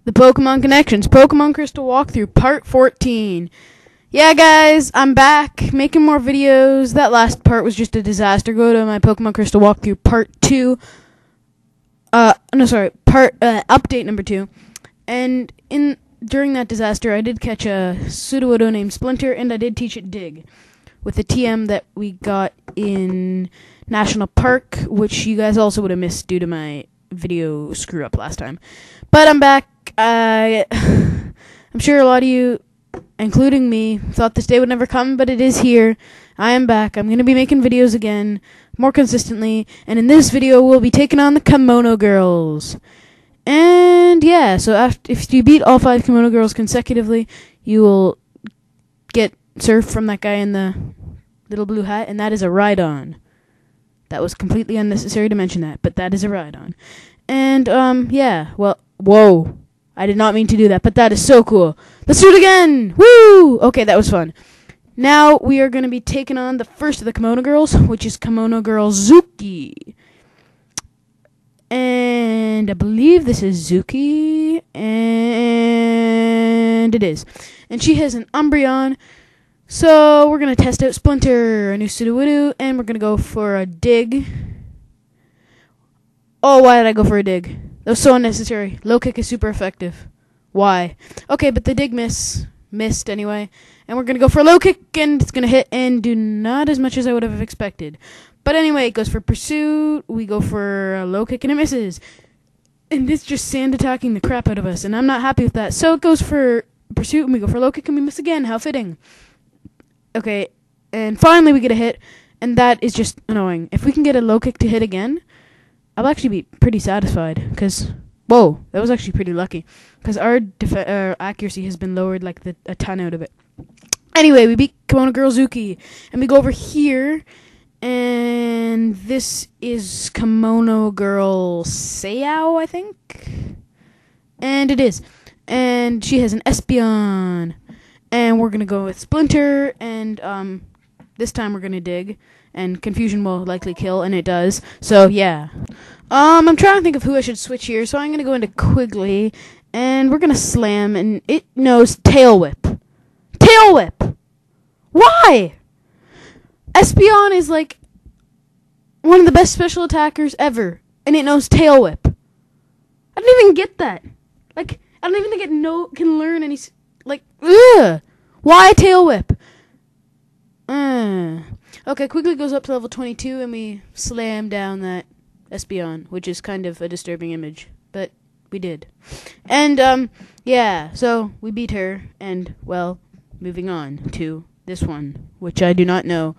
the Pokemon Connections Pokemon Crystal Walkthrough Part 14. Yeah, guys, I'm back making more videos. That last part was just a disaster. Go to my Pokemon Crystal Walkthrough Part 2. Update number 2. And during that disaster, I did catch a Sudowoodo named Splinter, and I did teach it Dig with a TM that we got in National Park, which you guys also would have missed due to my video screw up last time. But I'm back. I'm sure a lot of you, including me, thought this day would never come, but it is here. I am back. I'm going to be making videos again more consistently, and in this video we'll be taking on the Kimono girls. And yeah, so if you beat all 5 Kimono girls consecutively, you will get surf from that guy in the little blue hat, and that is a Rhydon. That was completely unnecessary to mention that, but that is a Rhydon. And yeah, well, whoa, I did not mean to do that, but that is so cool. Let's do it again! Woo! Okay, that was fun. Now we are going to be taking on the first of the Kimono girls, which is Kimono Girl Zuki. And I believe this is Zuki, and it is. And she has an Umbreon, so we're going to test out Splinter, a new Sudowoodo, and we're going to go for a Dig. Oh, why did I go for a Dig? That was so unnecessary. Low kick is super effective. Why? Okay, but the Dig missed anyway. And we're going to go for a low kick, and it's going to hit and do not as much as I would have expected. But anyway, it goes for Pursuit. We go for a low kick, and it misses. And it's just sand attacking the crap out of us, and I'm not happy with that. So it goes for Pursuit, and we go for a low kick, and we miss again. How fitting. Okay, and finally we get a hit, and that is just annoying. If we can get a low kick to hit again, I'll actually be pretty satisfied, because, whoa, that was actually pretty lucky, because our accuracy has been lowered like a ton out of it. Anyway, we beat Kimono Girl Zuki, and we go over here, and this is Kimono Girl Sayao, I think, and it is, and she has an Espeon, and we're going to go with Splinter, and this time we're going to Dig, and Confusion will likely kill, and it does, so yeah. I'm trying to think of who I should switch here, so I'm going to go into Quigley, and we're going to Slam, and it knows Tail Whip. Tail Whip! Why? Espeon is like one of the best special attackers ever, and it knows Tail Whip. I didn't even get that. Like, I don't even think it can learn any, like, ugh! Why Tail Whip? Okay, Quigley goes up to level 22, and we slam down that Espeon, which is kind of a disturbing image, but we did. And, yeah, so we beat her, and, well, moving on to this one, which I do not know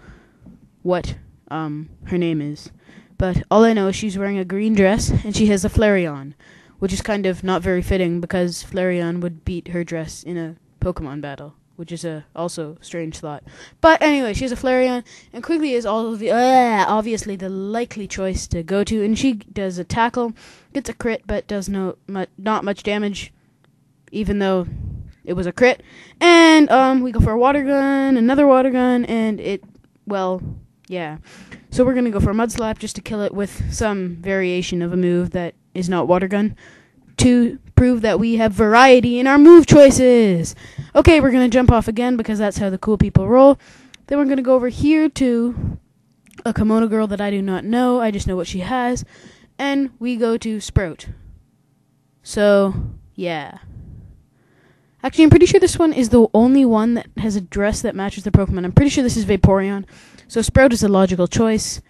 what, her name is. But all I know is she's wearing a green dress, and she has a Flareon, which is kind of not very fitting, because Flareon would beat her dress in a Pokemon battle, which is a also strange thought. But anyway, she has a Flareon, and Quigley is obviously the likely choice to go to, and she does a tackle, gets a crit, but does not much damage, even though it was a crit. And we go for a water gun, another water gun, and it, well, yeah. So we're going to go for a Mud Slap just to kill it with some variation of a move that is not water gun, to prove that we have variety in our move choices. Okay, we're going to jump off again because that's how the cool people roll. Then we're going to go over here to a Kimono girl that I do not know. I just know what she has. And we go to Sprout. So, yeah. Actually, I'm pretty sure this one is the only one that has a dress that matches the Pokemon. I'm pretty sure this is Vaporeon. So Sprout is a logical choice.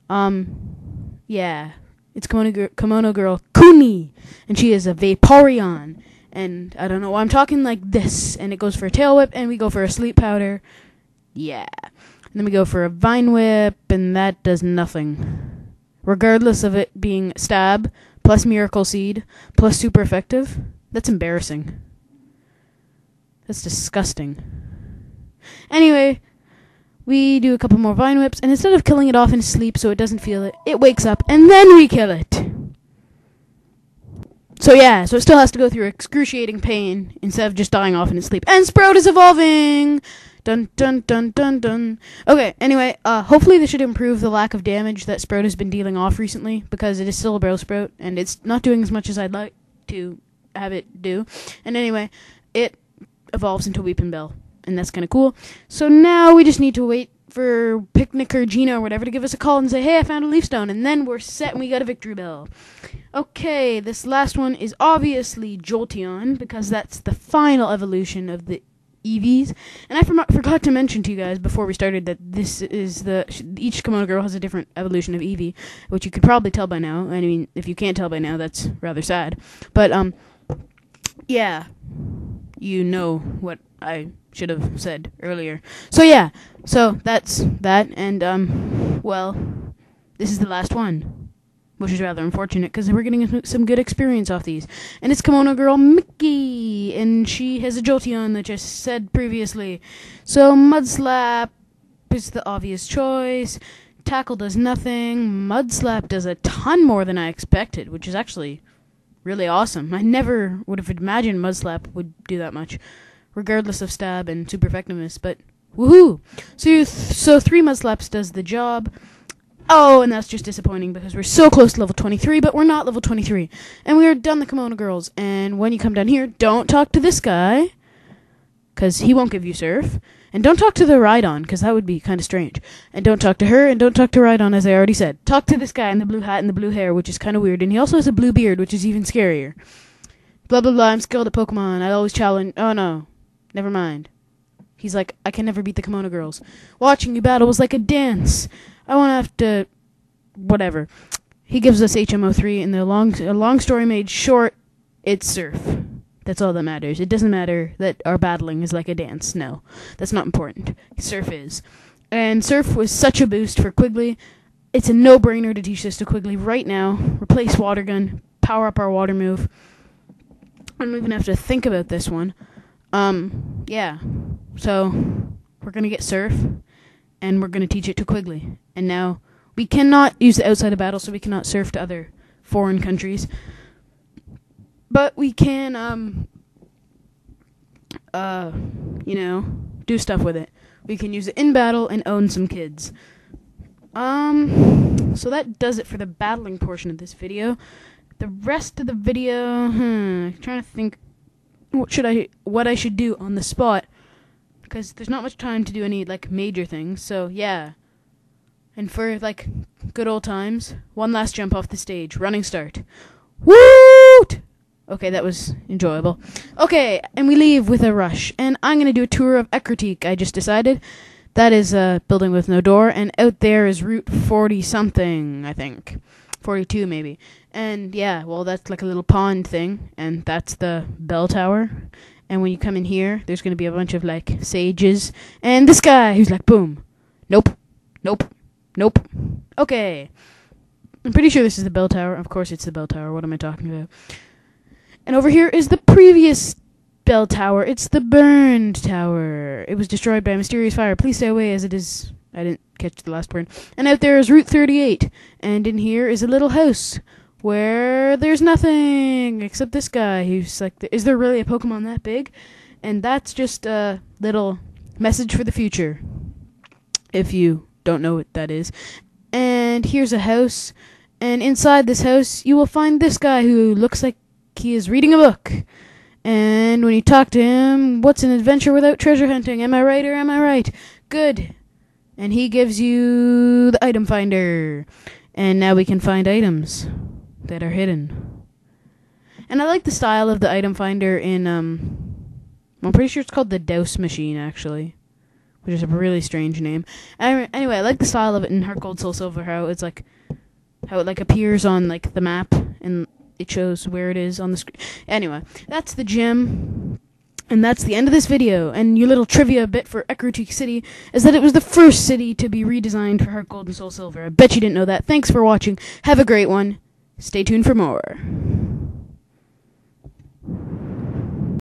Yeah. It's Kimono Girl Kuni, and she is a Vaporeon. And I don't know why I'm talking like this. And it goes for a Tail Whip, and we go for a Sleep Powder. Yeah. And then we go for a Vine Whip, and that does nothing. Regardless of it being Stab, plus Miracle Seed, plus super effective. That's embarrassing. That's disgusting. Anyway, we do a couple more Vine Whips, and instead of killing it off in sleep so it doesn't feel it, it wakes up, and then we kill it. So yeah, so it still has to go through excruciating pain instead of just dying off in its sleep. And Sprout is evolving! Dun dun dun dun dun. Okay, anyway, hopefully this should improve the lack of damage that Sprout has been dealing off recently, because it is still a Bellsprout, and it's not doing as much as I'd like to have it do. And anyway, it evolves into Weeping Bell, and that's kind of cool. So now we just need to wait for Picnic or Gina or whatever to give us a call and say, hey, I found a leaf stone, and then we're set and we got a victory bell. Okay, this last one is obviously Jolteon, because that's the final evolution of the Eevees. And I forgot to mention to you guys before we started that this is each Kimono girl has a different evolution of Eevee, which you could probably tell by now. I mean, if you can't tell by now, that's rather sad. But, yeah, you know what I should have said earlier. So yeah, so that's that, and well, this is the last one, which is rather unfortunate because we're getting some good experience off these. And it's Kimono Girl Mickey, and she has a Jolteon that just said previously. So Mudslap is the obvious choice. Tackle does nothing. Mudslap does a ton more than I expected, which is actually really awesome. I never would have imagined Mudslap would do that much, regardless of stab and super effectiveness, but woohoo! So 3 Mudslaps does the job. Oh, and that's just disappointing because we're so close to level 23, but we're not level 23. And we are done the Kimono girls. And when you come down here, don't talk to this guy, because he won't give you surf. And don't talk to the Rhydon, because that would be kind of strange. And don't talk to her, and don't talk to Rhydon, as I already said. Talk to this guy in the blue hat and the blue hair, which is kind of weird. And he also has a blue beard, which is even scarier. Blah, blah, blah, I'm skilled at Pokemon. I always challenge... Oh, no. Never mind. He's like, I can never beat the Kimono girls. Watching you battle was like a dance. I won't have to... Whatever. He gives us HMO3, and a long story made short, it's surf. That's all that matters. It doesn't matter that our battling is like a dance. No, that's not important. Surf is. And surf was such a boost for Quigley. It's a no-brainer to teach this to Quigley right now. Replace water gun. Power up our water move. I don't even have to think about this one. Yeah. So, we're going to get surf, and we're going to teach it to Quigley. And now, we cannot use the outside of battle, so we cannot surf to other foreign countries. But we can, you know, do stuff with it. We can use it in battle and own some kids. So that does it for the battling portion of this video. The rest of the video, I'm trying to think what I should do on the spot, because there's not much time to do any, like, major things, so yeah. And for, like, good old times, one last jump off the stage, running start. Woot! Okay, that was enjoyable. Okay, and we leave with a rush. And I'm going to do a tour of Ecruteak, I just decided. That is a building with no door. And out there is Route 40-something, I think. 42, maybe. And, yeah, well, that's like a little pond thing. And that's the bell tower. And when you come in here, there's going to be a bunch of, like, sages. And this guy who's like, boom. Nope. Nope. Nope. Okay. I'm pretty sure this is the bell tower. Of course it's the bell tower. What am I talking about? And over here is the previous bell tower. It's the burned tower. It was destroyed by a mysterious fire. Please stay away, as it is... I didn't catch the last word. And out there is Route 38. And in here is a little house where there's nothing except this guy who's like, is there really a Pokemon that big? And that's just a little message for the future, if you don't know what that is. And here's a house. And inside this house, you will find this guy who looks like he is reading a book. And when you talk to him, what's an adventure without treasure hunting? Am I right or am I right? Good. And he gives you the item finder. And now we can find items that are hidden. And I like the style of the item finder in, I'm pretty sure it's called the Douse Machine, actually. Which is a really strange name. Anyway, I like the style of it in Heart Gold Soul Silver, how it like appears on like the map and it shows where it is on the screen. Anyway, that's the gym, and that's the end of this video. And your little trivia bit for Ecruteak City is that it was the first city to be redesigned for Heart Gold and Soul Silver. I bet you didn't know that. Thanks for watching. Have a great one. Stay tuned for more.